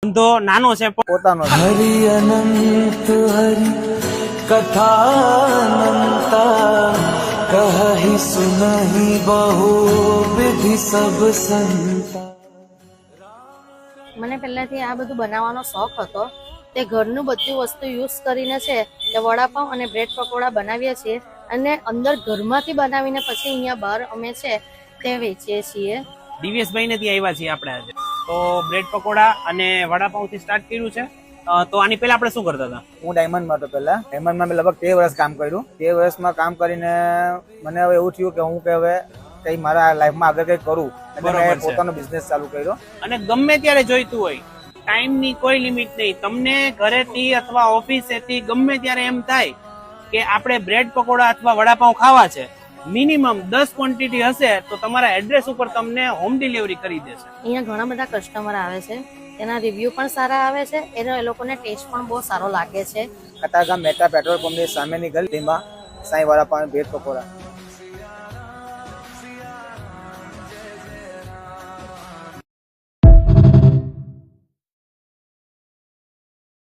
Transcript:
ધંધો નાનો છે પણ પોતાનો હરિ અનંત હરિ કથા કહી સુનહી બહુ વિધિ સબ સંતા. મને પહેલાથી આ બધું બનાવવાનો શોખ હતો. તે ઘરનું બધી વસ્તુ યુઝ કરીને છે તે વડાપાઉં અને બ્રેડ પકોડા બનાવીએ છીએ અને અંદર ઘરમાંથી બનાવીને પછી અહીંયા બહાર અમે છે તે વેચીએ છીએ. દિવ્યેશભાઈ ને ત્યાં આવ્યા છીએ આપણે આજે. તો બ્રેડ પકોડા અને વડાપાઉં થી સ્ટાર્ટ કર્યું છે. તો આની પહેલા આપણે શું કરતા હતા? હું ડાયમંડમાં હતો પહેલા. ડાયમંડમાં મેં લગભગ 13 વર્ષ કામ કર્યું. 13 વર્ષમાં કામ કરીને મને હવે એવું થયું કે હું કે હવે કઈ મારા લાઈફમાં આગળ કઈ કરું એટલે મેં પોતાનો બિઝનેસ ચાલુ કર્યો. અને ગમે ત્યારે જોઈતું હોય, ટાઈમની કોઈ લિમિટ નહીં. તમને ઘરેથી અથવા ઓફિસેથી ગમે ત્યારે એમ થાય કે આપણે બ્રેડ પકોડા અથવા વડાપાઉં ખાવા છે, મિનિમમ 10 ક્વોન્ટિટી હશે તો તમારા એડ્રેસ ઉપર તમને હોમ ડિલિવરી કરી દેશે. અહીંયા ઘણા બધા કસ્ટમર આવે છે, તેના રિવ્યુ પણ સારા આવે છે, એનો એ લોકોને ટેસ્ટ પણ બહુ સારો લાગે છે. કતારગામ મહેતા પેટ્રોલ પંપની સામેની ગલીમાં સાંઈ વડાપાઉં બ્રેડ પકોડા.